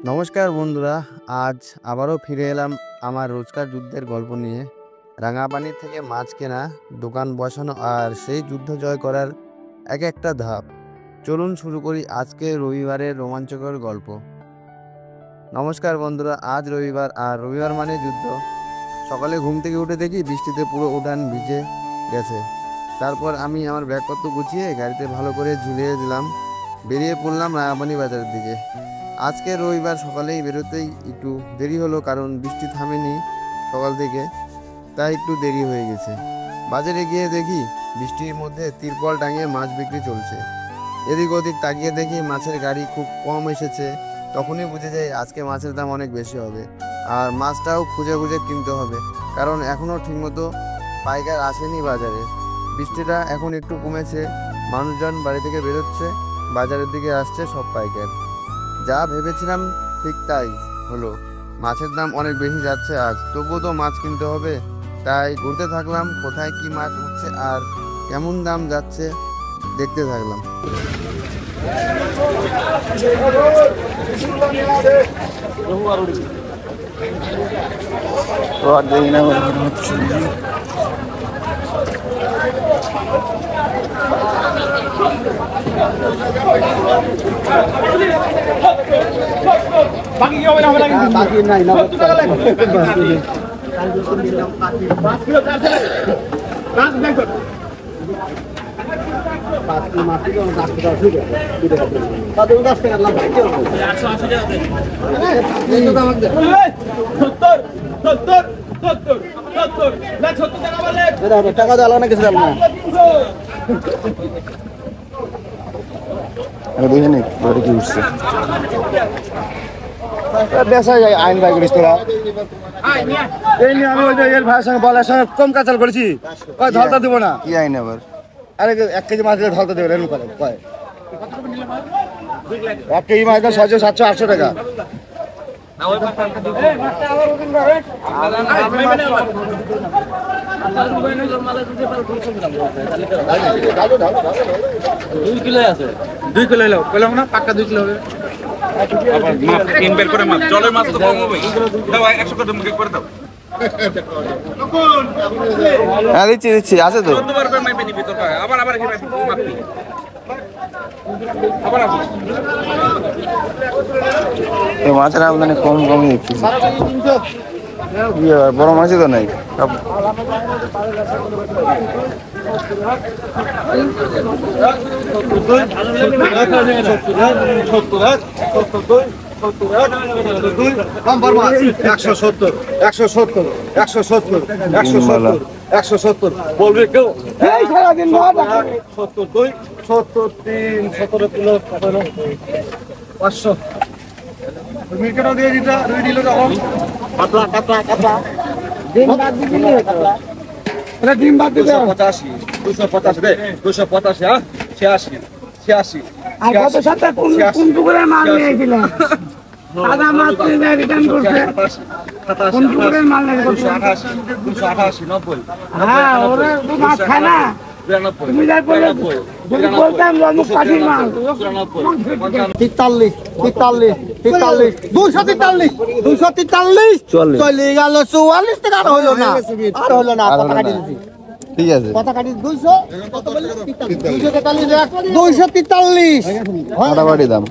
নমস্কার বন্ধুরা, আজ আবারও ফিরে এলাম আমার রোজকার যুদ্ধের গল্প নিয়ে। রাঙাপানি থেকে মাছ কেনা, দোকান বসানো আর সেই যুদ্ধ জয় করার এক একটা ধাপ। চলুন শুরু করি আজকে রবিবারের রোমাঞ্চকর গল্প। নমস্কার বন্ধুরা, আজ রবিবার আর রবিবার মানে যুদ্ধ। সকালে ঘুম থেকে উঠে দেখি বৃষ্টিতে পুরো উঠান ভিজে গেছে। তারপর আমি আমার ব্যাগপত্র গুছিয়ে গাড়িতে ভালো করে ঝুলিয়ে দিলাম, বেরিয়ে পড়লাম রাঙাপানি বাজারের দিকে। আজকে রবিবার সকালেই বেরোতেই একটু দেরি হলো, কারণ বৃষ্টি থামেনি সকাল থেকে, তাই একটু দেরি হয়ে গেছে। বাজারে গিয়ে দেখি বৃষ্টির মধ্যে তিরপল টাঙিয়ে মাছ বিক্রি চলছে। এদিক ওদিক তাকিয়ে দেখি মাছের গাড়ি খুব কম এসেছে। তখনই বুঝে যাই আজকে মাছের দাম অনেক বেশি হবে, আর মাছটাও খুঁজে খুঁজে কিনতে হবে, কারণ এখনও ঠিকমতো পাইকার আসেনি বাজারে। বৃষ্টিটা এখন একটু কমেছে, মানুষজন বাড়ি থেকে বেরোচ্ছে, বাজারের দিকে আসছে সব পাইকার। যা ভেবেছিলাম ঠিক তাই হলো, মাছের দাম অনেক বেশি যাচ্ছে আজ, তবুও তো মাছ কিনতে হবে। তাই ঘুরতে থাকলাম, কোথায় কি মাছ উঠছে আর কেমন দাম যাচ্ছে দেখতে থাকলাম। বাকি কি হবে না হবে না কিন্তু বাকি নাই না 70 টাকা লাগবে 5 কিলো চার ছেলে 5 ব্যাগ কর 5 কিলো মাটি তো 10 টাকা ঠিক আছে কত 10 টাকা লাভ ভাই 180 টাকা দে এই তো আমাকে দে 70 70 70 70 না 70 টাকা বলে এরা টাকা দাও না কিছু দাও না আরে বুঝে নে বড় কি উঠছে বেসা যায় আইন বাই করিস তোরা এই নিয়ে আমি ওই যে এর ভাইয়ের সঙ্গে বলার সঙ্গে কম কাচাল করেছি কয় ঢলতা দেবো না কি আইন আবার? আরে 1 কেজি মাছ দিলে ঢলতা দেবে এরকম করে কয় 1 কেজি মাছ দাম 600 700 800 টাকা না ওই মাছটা আবার ওদিন ভাই দুই কিলো আছে 2 কিলো এলো কইলাম না পাক্কা 2 কিলো হবে আবার মাছ তিন বের করে মাছ জলের মাছ তো কম হবে দাও 100 করে মুখে করে দাও হ্যাঁ দিচ্ছি আছে তো 14 বার করে মাইপে নিবি তোর আবার কি মাপবি আবার আসো এই মাছের আমদানি কম দেখছি। বড় মাছই তো নাই সব। বলবে কেউ সারাদিন 72 73 17 কিলো 500 মির্কেটাও দিয়ে দিতা 2 কিলো তখন কাতলা ডিম বাদ দিবি এটা ডিম বাদ দিতে 285 দে 285 হ্যাঁ 86 আর কত সাথে কোন পুকুরের মাল নিয়ে গেছিলেন সাদা মাছ নিয়ে রিটার্ন করছে কোন পুকুরের মাল নিয়ে করছে 288 90 হ্যাঁ ওরে তো মাছ খায় না তুমি যাই বলে যদি বলতাম রমু কাঠির মাল 43 চলে গেল 44 টাকা আর হলো না কথা কাটি দিছি ঠিক আছে কথা কাটি 200 কত বললি 243 243 মোটামুটি দাম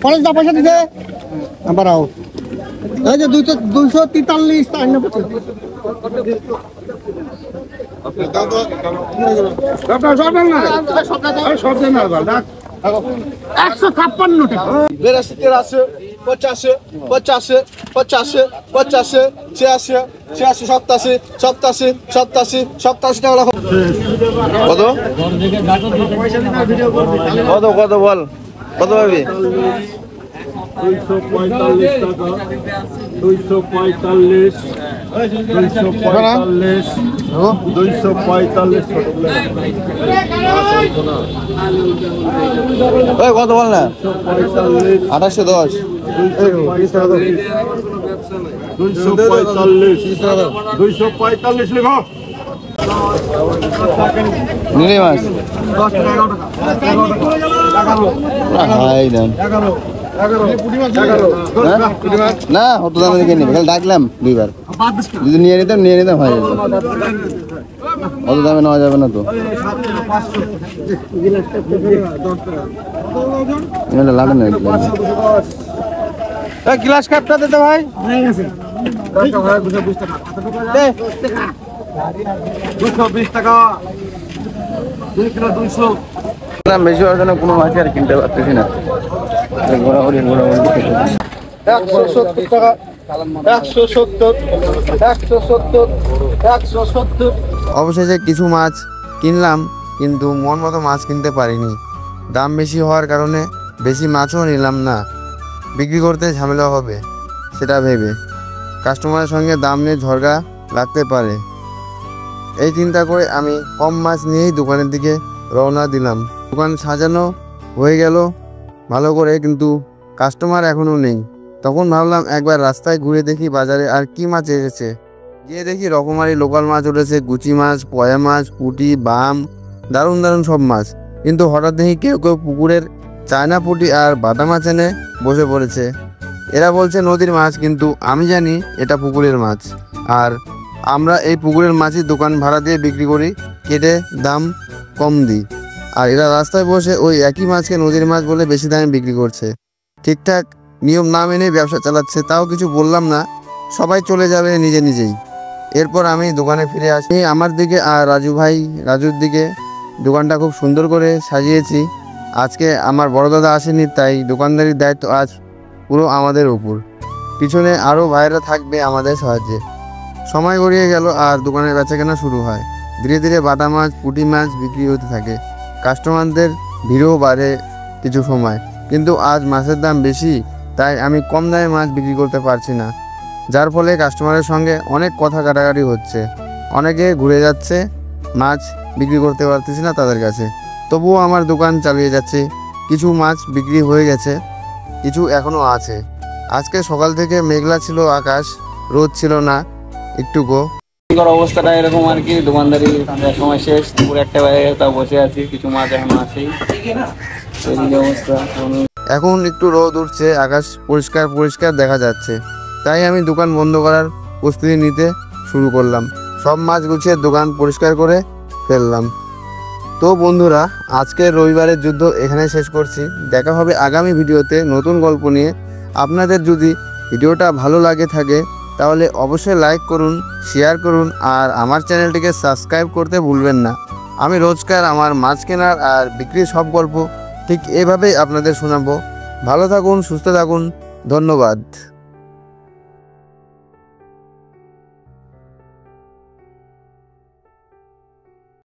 243 পয়সা দিছে আবার আও এই যে 243 তাই না পড়ছে সব দেন না 156 টাকা 82 83 50 50 50 86 87 87 টাকা রাখো কত বল কত পাবি 245 টাকা 245 কত বল না 2810 245 লেখো নিলে মাছ 10 টাকা 11 টাকা 11 হাই দাম 11 না অত দামে দেখে নিবে খালি ডাকলাম দুইবার যদি নিয়ে নিতাম হয়ে যেত অত দামে নেওয়া যাবে না তো লাগে না গ্লাস কাপটা দিতে ভাই দাম বেশি হওয়ার জন্য কোনো মাছ আর কিনতে পারতেছি না ঘোরাঘুরি 170 টাকা 170 অবশেষে কিছু মাছ কিনলাম, কিন্তু মন মতো মাছ কিনতে পারিনি। দাম বেশি হওয়ার কারণে বেশি মাছও নিলাম না, বিক্রি করতে ঝামেলা হবে সেটা ভেবে। কাস্টমারের সঙ্গে দাম নিয়ে ঝগড়া লাগতে পারে, এই চিন্তা করে আমি কম মাছ নিয়েই দোকানের দিকে রওনা দিলাম। দোকান সাজানো হয়ে গেল ভালো করে, কিন্তু কাস্টমার এখনও নেই। তখন ভাবলাম একবার রাস্তায় ঘুরে দেখি বাজারে আর কি মাছ এসেছে। গিয়ে দেখি রকমারি লোকাল মাছ উঠেছে, গুচি মাছ, পয়া মাছ, পুঁটি, বাম, দারুণ দারুণ সব মাছ। কিন্তু হঠাৎ দেখি কেউ কেউ পুকুরের চায়না পুঁটি আর বাটা মাছ এনে বসে পড়েছে। এরা বলছে নদীর মাছ, কিন্তু আমি জানি এটা পুকুরের মাছ। আর আমরা এই পুকুরের মাছই দোকান ভাড়া দিয়ে বিক্রি করি, কেটে দাম কম দিই। আর এরা রাস্তায় বসে ওই একই মাছকে নদীর মাছ বলে বেশি দামে বিক্রি করছে। ঠিকঠাক নিয়ম না মেনে ব্যবসা চালাচ্ছে, তাও কিছু বললাম না, সবাই চলে যাবে নিজে নিজেই। এরপর আমি দোকানে ফিরে আসি আমার দিকে, আর রাজুর দিকে। দোকানটা খুব সুন্দর করে সাজিয়েছি। আজকে আমার বড় দাদা আসেনি, তাই দোকানদারির দায়িত্ব আজ পুরো আমাদের উপর। পিছনে আরও ভাইয়েরা থাকবে আমাদের সাহায্যে। সময় গড়িয়ে গেল আর দোকানের বেচাকেনা শুরু হয়। ধীরে ধীরে বাটা মাছ, পুঁটি মাছ বিক্রি হতে থাকে। কাস্টমারদের ভিড়ও বাড়ে কিছু সময়, কিন্তু আজ মাছের দাম বেশি, তাই আমি কম দামে মাছ বিক্রি করতে পারছি না, যার ফলে কাস্টমারের সঙ্গে অনেক কথা কাটাকাটি হচ্ছে। অনেকে ঘুরে যাচ্ছে, মাছ বিক্রি করতে পারতেছি না তাদের কাছে। তবুও আমার দোকান চালিয়ে যাচ্ছে। কিছু মাছ বিক্রি হয়ে গেছে, কিছু এখনও আছে। আজকে সকাল থেকে মেঘলা ছিল আকাশ, রোদ ছিল না একটুকু। অবস্থাটা এরকম আর কি, দোকানদারি সময় শেষ, দুপুর 1টা বাজে তাও বসে আছি, কিছু মাছ এখনো আছেই অবস্থা। এখন একটু রোদ উঠছে, আকাশ পরিষ্কার পরিষ্কার দেখা যাচ্ছে, তাই আমি দোকান বন্ধ করার প্রস্তুতি নিতে শুরু করলাম। সব মাছ গুছিয়ে দোকান পরিষ্কার করে ফেললাম। তো বন্ধুরা, আজকের রবিবারের যুদ্ধ এখানে শেষ করছি। দেখা হবে আগামী ভিডিওতে নতুন গল্প নিয়ে। আপনাদের যদি ভিডিওটা ভালো লাগে থাকে তাহলে অবশ্যই লাইক করুন, শেয়ার করুন, আর আমার চ্যানেলটিকে সাবস্ক্রাইব করতে ভুলবেন না। আমি রোজকার আমার মাছ কেনার আর বিক্রির সব গল্প ঠিক এভাবেই আপনাদের শোনাবো। ভালো থাকুন, সুস্থ থাকুন, ধন্যবাদ।